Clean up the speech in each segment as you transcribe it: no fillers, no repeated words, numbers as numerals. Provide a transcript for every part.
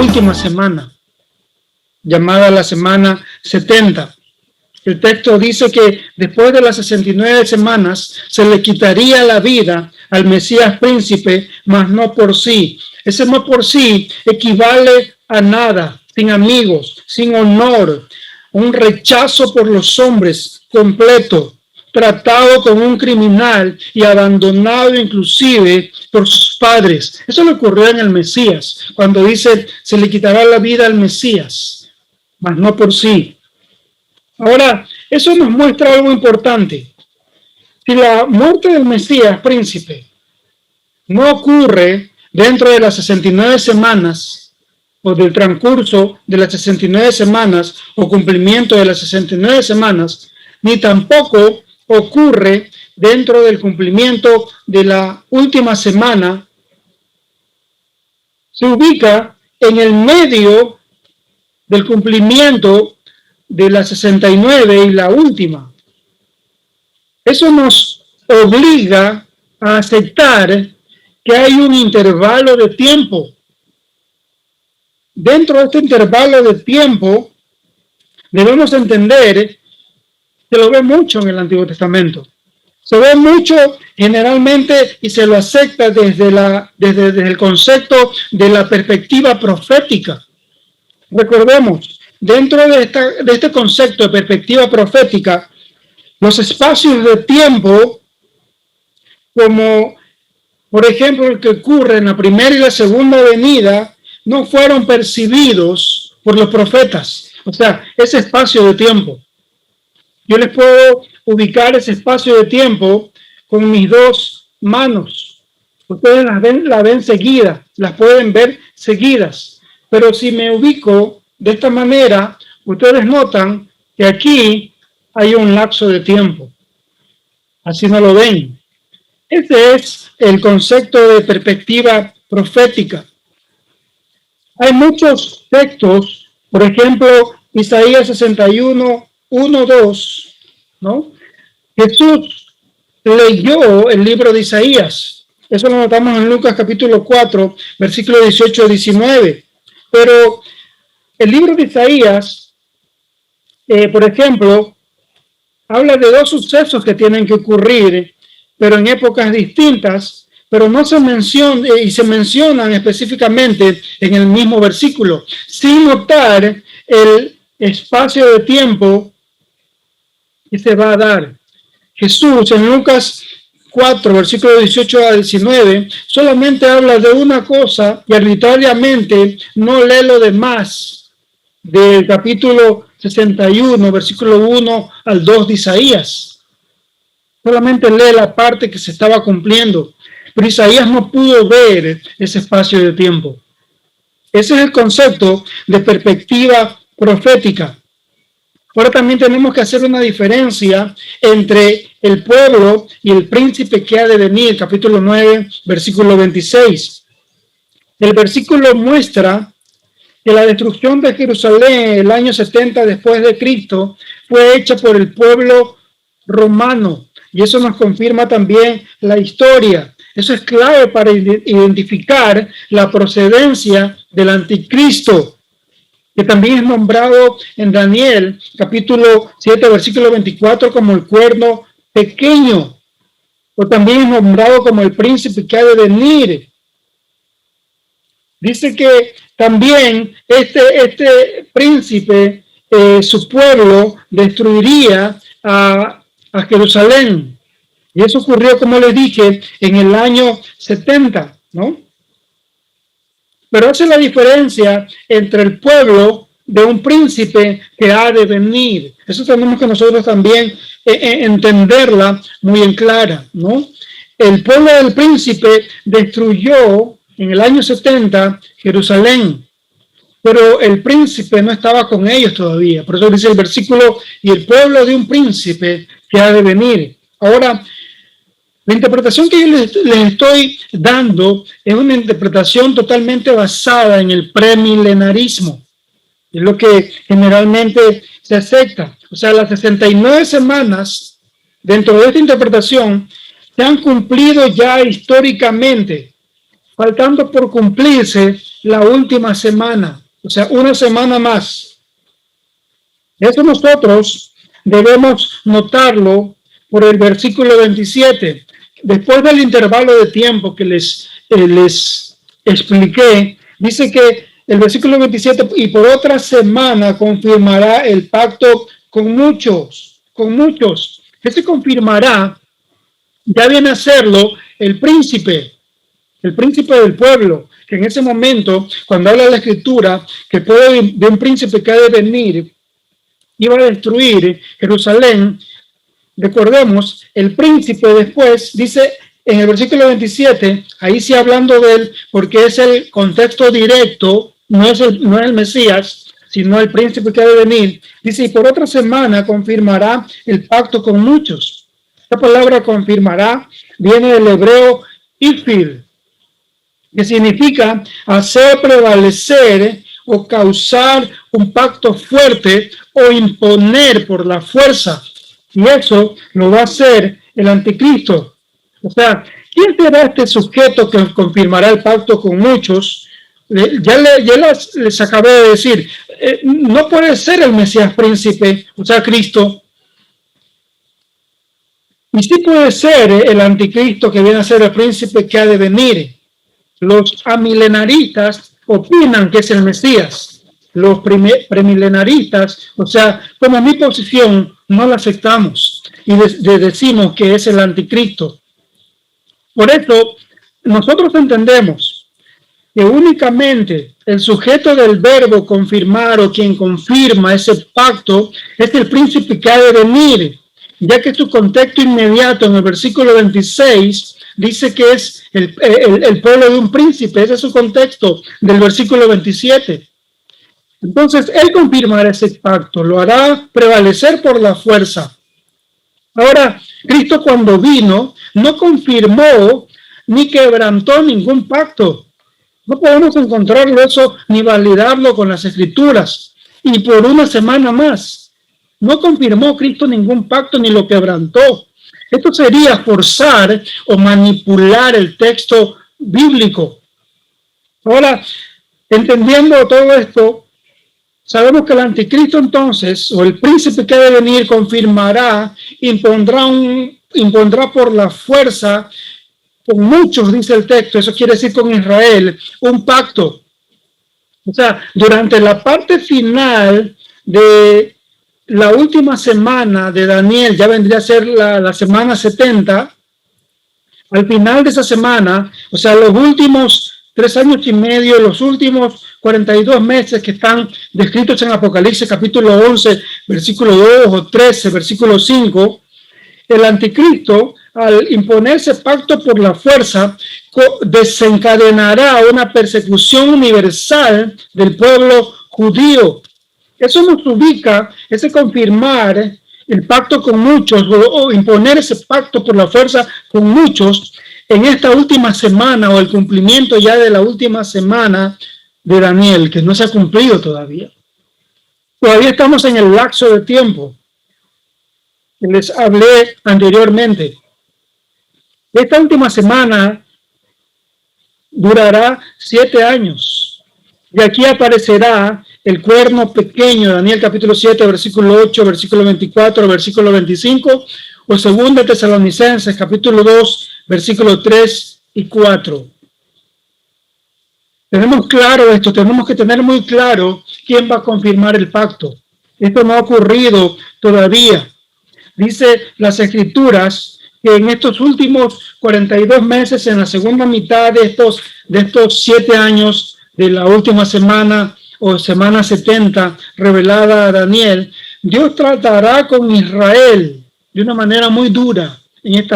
última semana, llamada la semana 70. El texto dice que después de las 69 semanas se le quitaría la vida al Mesías príncipe, mas no por sí. Ese no por sí equivale a nada, sin amigos, sin honor, un rechazo por los hombres completo, tratado como un criminal y abandonado inclusive por sus padres. Eso le ocurrió en el Mesías, cuando dice se le quitará la vida al Mesías, mas no por sí. Ahora, eso nos muestra algo importante. Si la muerte del Mesías príncipe no ocurre dentro de las 69 semanas o del transcurso de las 69 semanas o cumplimiento de las 69 semanas, ni tampoco ocurre dentro del cumplimiento de la última semana, se ubica en el medio del cumplimiento de la 69 y la última. Eso nos obliga a aceptar que hay un intervalo de tiempo. Dentro de este intervalo de tiempo, debemos entender, se lo ve mucho en el Antiguo Testamento. Se ve mucho generalmente y se lo acepta desde el concepto de la perspectiva profética. Recordemos, dentro de este concepto de perspectiva profética, los espacios de tiempo, como por ejemplo el que ocurre en la primera y la segunda venida, no fueron percibidos por los profetas. O sea, ese espacio de tiempo. Yo les puedo ubicar ese espacio de tiempo con mis dos manos. Ustedes las ven seguidas, las pueden ver seguidas. Pero si me ubico de esta manera, ustedes notan que aquí hay un lapso de tiempo. Así no lo ven. Ese es el concepto de perspectiva profética. Hay muchos textos, por ejemplo, Isaías 61, 1, 2, ¿no? Jesús leyó el libro de Isaías. Eso lo notamos en Lucas capítulo 4, versículo 18 a 19. Pero el libro de Isaías, por ejemplo, habla de dos sucesos que tienen que ocurrir, pero en épocas distintas, pero no se mencionan y se mencionan específicamente en el mismo versículo, sin notar el espacio de tiempo que se va a dar. Jesús en Lucas 4, versículo 18 a 19, solamente habla de una cosa y arbitrariamente no lee lo demás del capítulo 61, versículo 1 al 2 de Isaías. Solamente lee la parte que se estaba cumpliendo, pero Isaías no pudo ver ese espacio de tiempo. Ese es el concepto de perspectiva profética. Ahora también tenemos que hacer una diferencia entre el pueblo y el príncipe que ha de venir, capítulo 9, versículo 26. El versículo muestra que la destrucción de Jerusalén el año 70 después de Cristo fue hecha por el pueblo romano, y eso nos confirma también la historia. Eso es clave para identificar la procedencia del anticristo, que también es nombrado en Daniel, capítulo 7, versículo 24, como el cuerno pequeño, o también es nombrado como el príncipe que ha de venir. Dice que también este príncipe, su pueblo, destruiría a Jerusalén. Y eso ocurrió, como les dije, en el año 70, ¿no? Pero hace la diferencia entre el pueblo de un príncipe que ha de venir. Eso tenemos que nosotros también entenderla muy en clara, ¿no? El pueblo del príncipe destruyó en el año 70 Jerusalén, pero el príncipe no estaba con ellos todavía. Por eso dice el versículo, y el pueblo de un príncipe que ha de venir. Ahora, la interpretación que yo les estoy dando es una interpretación totalmente basada en el premilenarismo. Es lo que generalmente se acepta. O sea, las 69 semanas dentro de esta interpretación se han cumplido ya históricamente. faltando por cumplirse la última semana, o sea, una semana más. Eso nosotros debemos notarlo por el versículo 27. Después del intervalo de tiempo que les expliqué, dice que el versículo 27, y por otra semana confirmará el pacto con muchos. Ese confirmará, ya viene a serlo el príncipe del pueblo, que en ese momento, cuando habla la Escritura, que puede de un príncipe que ha de venir, iba a destruir Jerusalén. Recordemos, el príncipe después dice en el versículo 27, ahí sí hablando de él, porque es el contexto directo, no es el Mesías, sino el príncipe que ha de venir. Dice, y por otra semana confirmará el pacto con muchos. Esta palabra confirmará viene del hebreo ifil, que significa hacer prevalecer o causar un pacto fuerte o imponer por la fuerza. Y eso lo va a hacer el anticristo. O sea, ¿quién será este sujeto que confirmará el pacto con muchos? Ya les acabé de decir, no puede ser el Mesías príncipe, o sea, Cristo. Y sí puede ser el anticristo que viene a ser el príncipe que ha de venir. Los amilenaristas opinan que es el Mesías. Los premilenaristas, o sea, como mi posición, no la aceptamos y decimos que es el anticristo. Por eso, nosotros entendemos que únicamente el sujeto del verbo confirmar o quien confirma ese pacto es el príncipe que ha de venir, ya que su contexto inmediato en el versículo 26 dice que es el pueblo de un príncipe. Ese es su contexto del versículo 27. Entonces, él confirmará ese pacto, lo hará prevalecer por la fuerza. Ahora, Cristo cuando vino, no confirmó ni quebrantó ningún pacto. No podemos encontrarlo eso ni validarlo con las Escrituras. Y por una semana más, no confirmó Cristo ningún pacto ni lo quebrantó. Esto sería forzar o manipular el texto bíblico. Ahora, entendiendo todo esto, sabemos que el anticristo entonces, o el príncipe que ha de venir, confirmará, impondrá por la fuerza, con muchos, dice el texto, eso quiere decir con Israel, un pacto. O sea, durante la parte final de la última semana de Daniel, ya vendría a ser la semana 70, al final de esa semana, o sea, los últimos 3 años y medio, los últimos 42 meses que están descritos en Apocalipsis capítulo 11, versículo 2 o 13, versículo 5, el anticristo, al imponerse pacto por la fuerza, desencadenará una persecución universal del pueblo judío. Eso nos ubica, ese confirmar el pacto con muchos o imponer ese pacto por la fuerza con muchos en esta última semana o el cumplimiento ya de la última semana de Daniel, que no se ha cumplido todavía. Todavía estamos en el lapso de tiempo que les hablé anteriormente. Esta última semana durará 7 años y aquí aparecerá el cuerno pequeño, Daniel capítulo 7, versículo 8, versículo 24, versículo 25, o 2 Tesalonicenses capítulo 2, versículo 3 y 4. Tenemos claro esto, tenemos que tener muy claro quién va a confirmar el pacto. Esto no ha ocurrido todavía. Dice las Escrituras que en estos últimos 42 meses, en la segunda mitad de estos 7 años de la última semana o semana 70 revelada a Daniel, Dios tratará con Israel de una manera muy dura en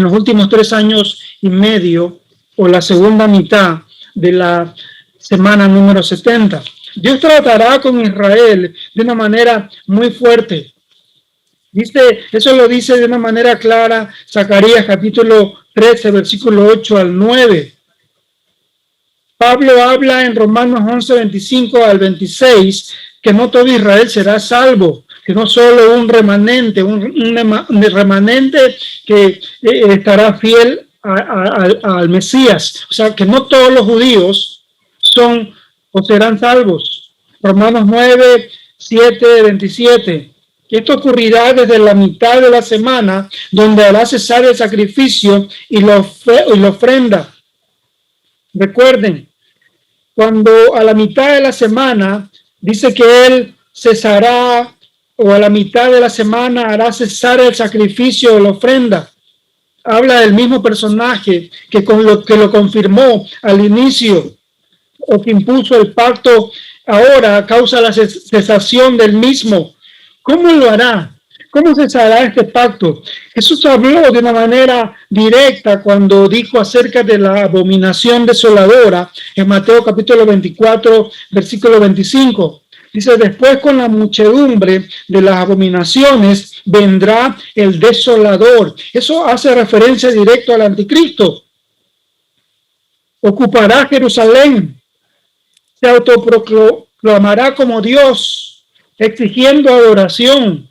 los últimos 3 años y medio o la segunda mitad de la semana número 70. Dios tratará con Israel de una manera muy fuerte. Eso lo dice de una manera clara Zacarías capítulo 13, versículo 8 al 9. Pablo habla en Romanos 11, 25 al 26, que no todo Israel será salvo, que no solo un remanente, un remanente que estará fiel al Mesías. O sea, que no todos los judíos son o serán salvos. Romanos 9, 7, 27. Esto ocurrirá desde la mitad de la semana, donde hará cesar el sacrificio y la ofrenda. Recuerden, cuando a la mitad de la semana dice que él cesará, o a la mitad de la semana hará cesar el sacrificio o la ofrenda, habla del mismo personaje que lo confirmó al inicio o que impuso el pacto ahora causa la cesación del mismo. ¿Cómo lo hará? ¿Cómo cesará este pacto? Jesús habló de una manera directa cuando dijo acerca de la abominación desoladora en Mateo capítulo 24, versículo 25. Dice, después con la muchedumbre de las abominaciones vendrá el desolador. Eso hace referencia directo al anticristo. Ocupará Jerusalén, se autoproclamará como Dios, exigiendo adoración.